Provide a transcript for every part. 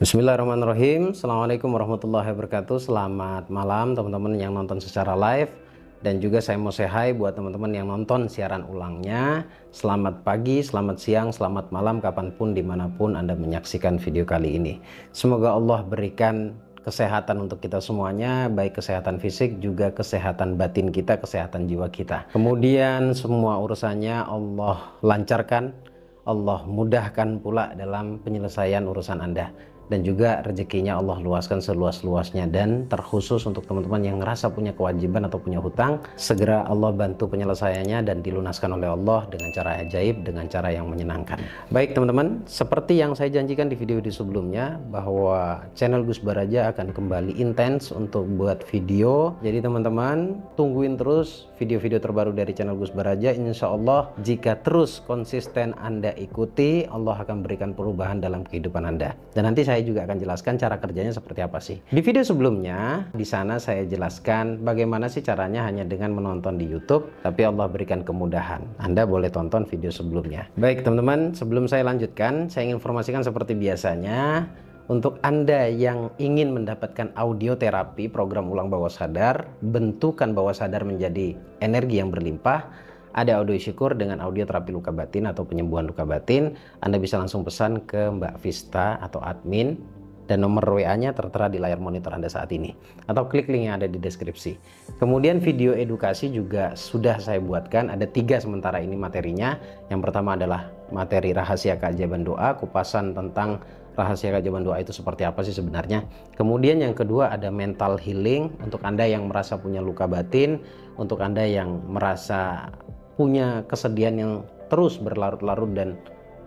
Bismillahirrahmanirrahim. Assalamualaikum warahmatullahi wabarakatuh. Selamat malam teman-teman yang nonton secara live. Dan juga saya mau say hi buat teman-teman yang nonton siaran ulangnya. Selamat pagi, selamat siang, selamat malam, kapanpun dimanapun Anda menyaksikan video kali ini. Semoga Allah berikan kesehatan untuk kita semuanya, baik kesehatan fisik juga kesehatan batin kita, kesehatan jiwa kita. Kemudian semua urusannya Allah lancarkan, Allah mudahkan pula dalam penyelesaian urusan Anda. Dan juga rezekinya Allah luaskan seluas-luasnya. Dan terkhusus untuk teman-teman yang ngerasa punya kewajiban atau punya hutang, segera Allah bantu penyelesaiannya dan dilunaskan oleh Allah dengan cara ajaib, dengan cara yang menyenangkan. Baik teman-teman, seperti yang saya janjikan di video sebelumnya, bahwa channel Gus Baraja akan kembali intens untuk buat video. Jadi teman-teman tungguin terus video-video terbaru dari channel Gus Baraja. Insya Allah jika terus konsisten Anda ikuti, Allah akan berikan perubahan dalam kehidupan Anda. Dan nanti saya juga akan jelaskan cara kerjanya seperti apa sih. Di video sebelumnya, di sana saya jelaskan bagaimana sih caranya hanya dengan menonton di YouTube, tapi Allah berikan kemudahan. Anda boleh tonton video sebelumnya. Baik teman-teman, sebelum saya lanjutkan, saya ingin informasikan seperti biasanya, untuk Anda yang ingin mendapatkan audio terapi program ulang bawah sadar, bentukan bawah sadar menjadi energi yang berlimpah, ada audio syukur dengan audio terapi luka batin atau penyembuhan luka batin. Anda bisa langsung pesan ke Mbak Vista atau admin, dan nomor WA-nya tertera di layar monitor Anda saat ini, atau klik link yang ada di deskripsi. Kemudian video edukasi juga sudah saya buatkan, ada 3 sementara ini materinya. Yang pertama adalah materi rahasia keajaiban doa, kupasan tentang rahasia keajaiban doa itu seperti apa sih sebenarnya. Kemudian yang kedua ada mental healing, untuk Anda yang merasa punya luka batin, untuk Anda yang merasa punya kesedihan yang terus berlarut-larut dan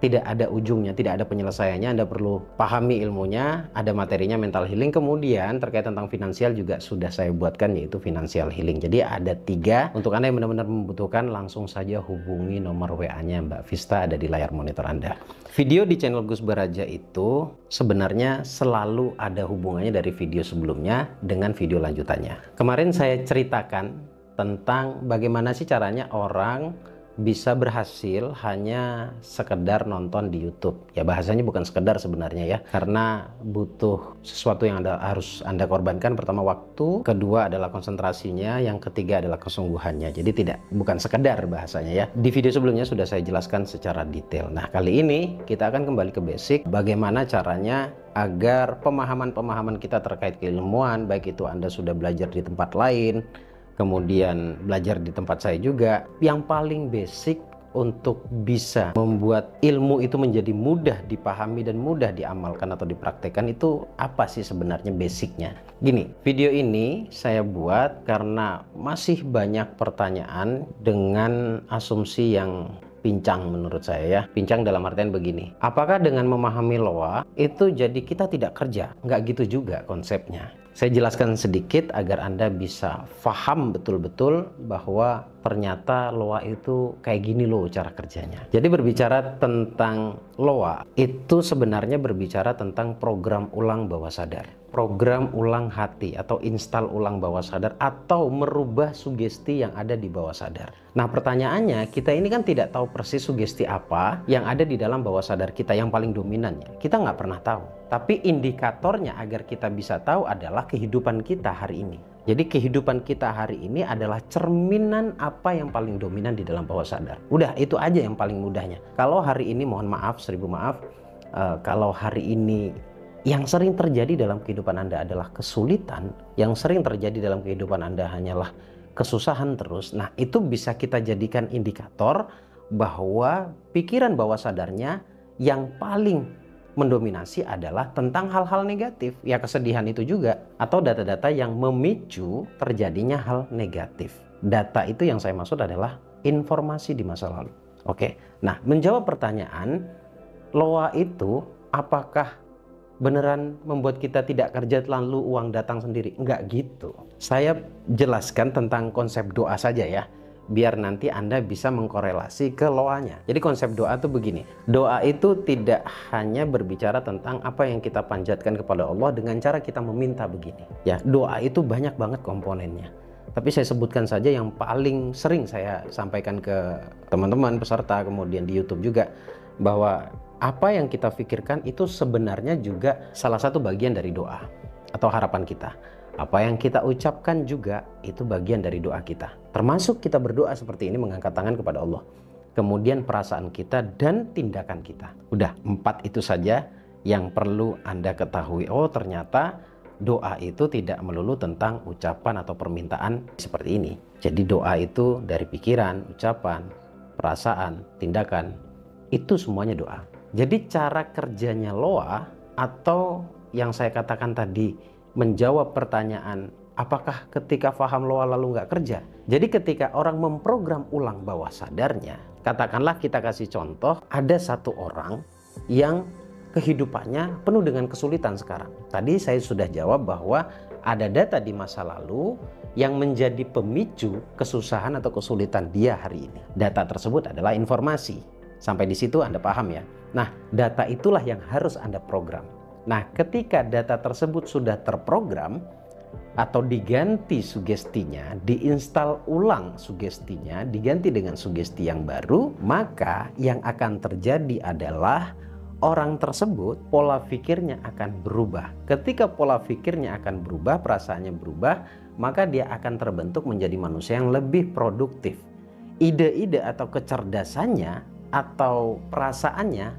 tidak ada ujungnya, tidak ada penyelesaiannya, Anda perlu pahami ilmunya, ada materinya mental healing. Kemudian terkait tentang finansial juga sudah saya buatkan, yaitu financial healing. Jadi ada 3. Untuk Anda yang benar-benar membutuhkan, langsung saja hubungi nomor WA-nya Mbak Vista, ada di layar monitor Anda. Video di channel Gus Baraja itu sebenarnya selalu ada hubungannya dari video sebelumnya dengan video lanjutannya. Kemarin saya ceritakan tentang bagaimana sih caranya orang bisa berhasil hanya sekedar nonton di YouTube. Ya bahasanya bukan sekedar sebenarnya ya, karena butuh sesuatu yang harus Anda korbankan. Pertama waktu, kedua adalah konsentrasinya, yang ketiga adalah kesungguhannya. Jadi bukan sekedar bahasanya ya. Di video sebelumnya sudah saya jelaskan secara detail. Nah kali ini kita akan kembali ke basic, bagaimana caranya agar pemahaman-pemahaman kita terkait keilmuan, baik itu Anda sudah belajar di tempat lain, kemudian belajar di tempat saya juga, yang paling basic untuk bisa membuat ilmu itu menjadi mudah dipahami dan mudah diamalkan atau dipraktekkan, itu apa sih sebenarnya basicnya. Gini, video ini saya buat karena masih banyak pertanyaan dengan asumsi yang pincang menurut saya ya. Pincang dalam artian begini, apakah dengan memahami loa itu jadi kita tidak kerja? Nggak gitu juga konsepnya. Saya jelaskan sedikit agar Anda bisa paham betul-betul bahwa ternyata loa itu kayak gini loh cara kerjanya. Jadi berbicara tentang loa itu sebenarnya berbicara tentang program ulang bawah sadar, program ulang hati atau install ulang bawah sadar, atau merubah sugesti yang ada di bawah sadar. Nah pertanyaannya, kita ini kan tidak tahu persis sugesti apa yang ada di dalam bawah sadar kita yang paling dominannya. Kita nggak pernah tahu. Tapi indikatornya agar kita bisa tahu adalah kehidupan kita hari ini. Jadi kehidupan kita hari ini adalah cerminan apa yang paling dominan di dalam bawah sadar. Udah itu aja yang paling mudahnya. Kalau hari ini, mohon maaf, 1000 maaf, kalau hari ini yang sering terjadi dalam kehidupan Anda adalah kesulitan, yang sering terjadi dalam kehidupan Anda hanyalah kesusahan terus, nah itu bisa kita jadikan indikator bahwa pikiran bawah sadarnya yang paling mendominasi adalah tentang hal-hal negatif. Ya kesedihan itu juga, atau data-data yang memicu terjadinya hal negatif. Data itu yang saya maksud adalah informasi di masa lalu. Oke, nah menjawab pertanyaan, loa itu apakah beneran membuat kita tidak kerja lalu uang datang sendiri? Enggak gitu. Saya jelaskan tentang konsep doa saja ya, biar nanti Anda bisa mengkorelasi ke loanya. Jadi konsep doa itu begini, doa itu tidak hanya berbicara tentang apa yang kita panjatkan kepada Allah dengan cara kita meminta begini ya. Doa itu banyak banget komponennya, tapi saya sebutkan saja yang paling sering saya sampaikan ke teman-teman peserta, kemudian di YouTube juga, bahwa apa yang kita pikirkan itu sebenarnya juga salah satu bagian dari doa atau harapan kita. Apa yang kita ucapkan juga itu bagian dari doa kita. Termasuk kita berdoa seperti ini, mengangkat tangan kepada Allah. Kemudian perasaan kita dan tindakan kita. Udah 4 itu saja yang perlu Anda ketahui. Oh, ternyata doa itu tidak melulu tentang ucapan atau permintaan seperti ini. Jadi doa itu dari pikiran, ucapan, perasaan, tindakan, itu semuanya doa. Jadi cara kerjanya Loa, atau yang saya katakan tadi, menjawab pertanyaan apakah ketika paham Loa lalu nggak kerja. Jadi ketika orang memprogram ulang bawah sadarnya, katakanlah kita kasih contoh, ada satu orang yang kehidupannya penuh dengan kesulitan sekarang. Tadi saya sudah jawab bahwa ada data di masa lalu yang menjadi pemicu kesusahan atau kesulitan dia hari ini. Data tersebut adalah informasi. Sampai di situ Anda paham ya? Nah, data itulah yang harus Anda program. Nah, ketika data tersebut sudah terprogram atau diganti sugestinya, diinstal ulang sugestinya, diganti dengan sugesti yang baru, maka yang akan terjadi adalah orang tersebut pola pikirnya akan berubah. Ketika pola pikirnya akan berubah, perasaannya berubah, maka dia akan terbentuk menjadi manusia yang lebih produktif. Ide-ide atau kecerdasannya atau perasaannya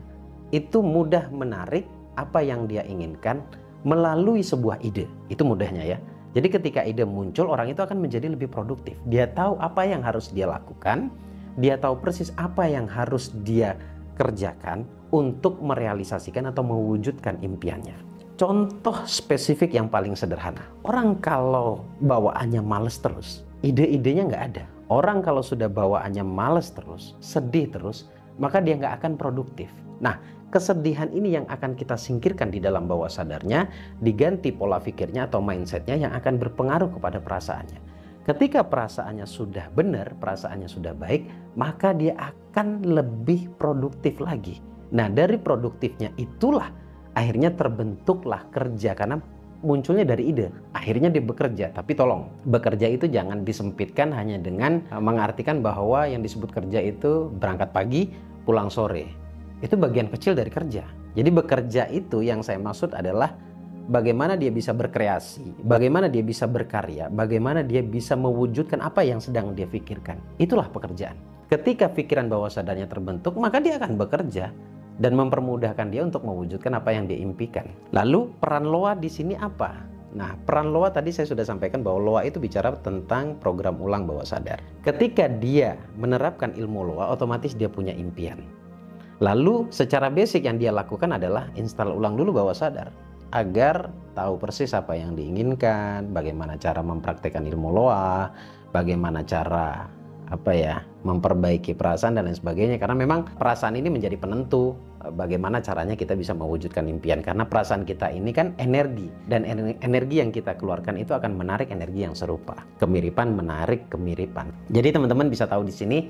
itu mudah menarik apa yang dia inginkan melalui sebuah ide. Itu mudahnya ya. Jadi ketika ide muncul, orang itu akan menjadi lebih produktif. Dia tahu apa yang harus dia lakukan, dia tahu persis apa yang harus dia kerjakan untuk merealisasikan atau mewujudkan impiannya. Contoh spesifik yang paling sederhana. Orang kalau bawaannya males terus, ide-idenya nggak ada. Orang kalau sudah bawaannya males terus, sedih terus, maka dia nggak akan produktif. Nah, kesedihan ini yang akan kita singkirkan di dalam bawah sadarnya, diganti pola pikirnya atau mindsetnya yang akan berpengaruh kepada perasaannya. Ketika perasaannya sudah benar, perasaannya sudah baik, maka dia akan lebih produktif lagi. Nah, dari produktifnya itulah akhirnya terbentuklah kerja, karena munculnya dari ide. Akhirnya dia bekerja, tapi tolong, bekerja itu jangan disempitkan hanya dengan mengartikan bahwa yang disebut kerja itu berangkat pagi, pulang sore. Itu bagian kecil dari kerja. Jadi bekerja itu yang saya maksud adalah bagaimana dia bisa berkreasi, bagaimana dia bisa berkarya, bagaimana dia bisa mewujudkan apa yang sedang dia pikirkan. Itulah pekerjaan. Ketika pikiran bawah sadarnya terbentuk, maka dia akan bekerja dan mempermudahkan dia untuk mewujudkan apa yang dia impikan. Lalu peran Loa di sini apa? Nah, peran Loa tadi saya sudah sampaikan bahwa Loa itu bicara tentang program ulang bawah sadar. Ketika dia menerapkan ilmu Loa, otomatis dia punya impian. Lalu secara basic yang dia lakukan adalah install ulang dulu bawah sadar agar tahu persis apa yang diinginkan, bagaimana cara mempraktekkan ilmu Loa, bagaimana cara memperbaiki perasaan dan lain sebagainya. Karena memang perasaan ini menjadi penentu bagaimana caranya kita bisa mewujudkan impian. Karena perasaan kita ini kan energi, dan energi yang kita keluarkan itu akan menarik energi yang serupa. Kemiripan menarik kemiripan. Jadi teman-teman bisa tahu di sini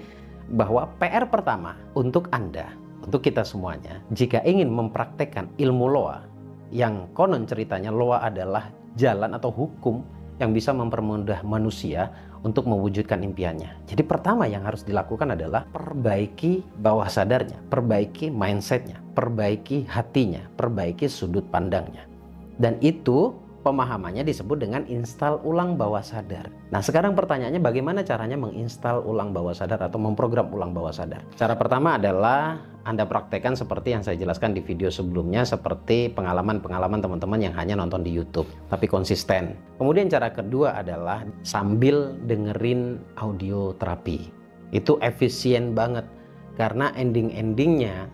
bahwa PR pertama untuk Anda, untuk kita semuanya, jika ingin mempraktekkan ilmu Loa, yang konon ceritanya Loa adalah jalan atau hukum yang bisa mempermudah manusia untuk mewujudkan impiannya. Jadi pertama yang harus dilakukan adalah perbaiki bawah sadarnya, perbaiki mindsetnya, perbaiki hatinya, perbaiki sudut pandangnya. Dan itu pemahamannya disebut dengan install ulang bawah sadar. Nah, sekarang pertanyaannya bagaimana caranya menginstal ulang bawah sadar atau memprogram ulang bawah sadar? Cara pertama adalah Anda praktekkan seperti yang saya jelaskan di video sebelumnya, seperti pengalaman-pengalaman teman-teman yang hanya nonton di YouTube, tapi konsisten. Kemudian cara kedua adalah sambil dengerin audio terapi. Itu efisien banget, karena ending-endingnya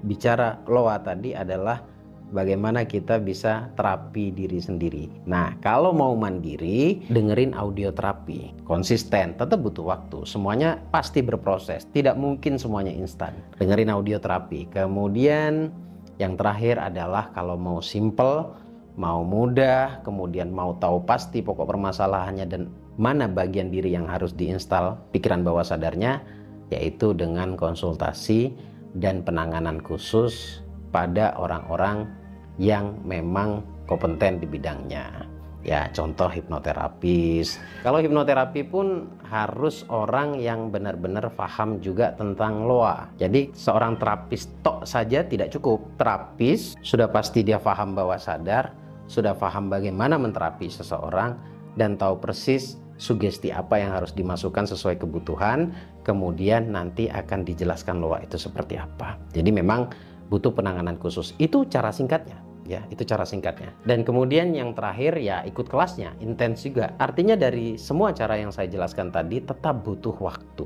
bicara Loa tadi adalah bagaimana kita bisa terapi diri sendiri. Nah, kalau mau mandiri, dengerin audio terapi. Konsisten, tetap butuh waktu. Semuanya pasti berproses. Tidak mungkin semuanya instan. Dengerin audio terapi. Kemudian yang terakhir adalah kalau mau simple, mau mudah, kemudian mau tahu pasti pokok permasalahannya dan mana bagian diri yang harus diinstal pikiran bawah sadarnya, yaitu dengan konsultasi dan penanganan khusus pada orang-orang yang memang kompeten di bidangnya. Ya, contoh hipnoterapis. Kalau hipnoterapi pun harus orang yang benar-benar paham juga tentang loa. Jadi seorang terapis tok saja tidak cukup. Terapis sudah pasti dia paham bawah sadar, sudah paham bagaimana menterapi seseorang, dan tahu persis sugesti apa yang harus dimasukkan sesuai kebutuhan. Kemudian nanti akan dijelaskan loa itu seperti apa. Jadi memang butuh penanganan khusus. Itu cara singkatnya. Ya, itu cara singkatnya. Dan kemudian yang terakhir ya ikut kelasnya, intens juga. Artinya dari semua cara yang saya jelaskan tadi tetap butuh waktu.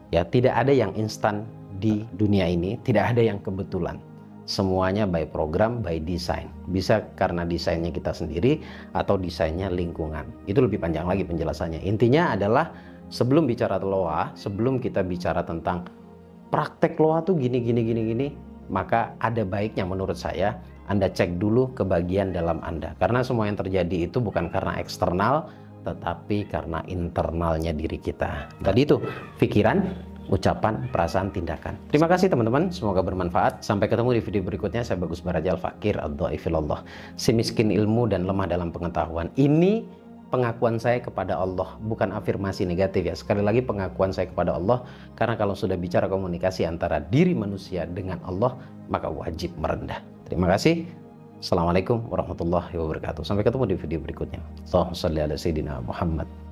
Ya, tidak ada yang instan di dunia ini, tidak ada yang kebetulan. Semuanya by program, by design. Bisa karena desainnya kita sendiri atau desainnya lingkungan. Itu lebih panjang lagi penjelasannya. Intinya adalah sebelum bicara loa, sebelum kita bicara tentang praktek loa tuh gini, maka ada baiknya menurut saya Anda cek dulu ke bagian dalam Anda. Karena semua yang terjadi itu bukan karena eksternal, tetapi karena internalnya diri kita. Tadi itu pikiran, ucapan, perasaan, tindakan. Terima kasih teman-teman, semoga bermanfaat. Sampai ketemu di video berikutnya. Saya Bagus Baraja Al-Fakir, ad-dhaifillallah, si miskin ilmu dan lemah dalam pengetahuan. Ini pengakuan saya kepada Allah, bukan afirmasi negatif ya. Sekali lagi pengakuan saya kepada Allah, karena kalau sudah bicara komunikasi antara diri manusia dengan Allah, maka wajib merendah. Terima kasih. Assalamualaikum warahmatullahi wabarakatuh. Sampai ketemu di video berikutnya. Allahumma shalli ala sayyidina Muhammad.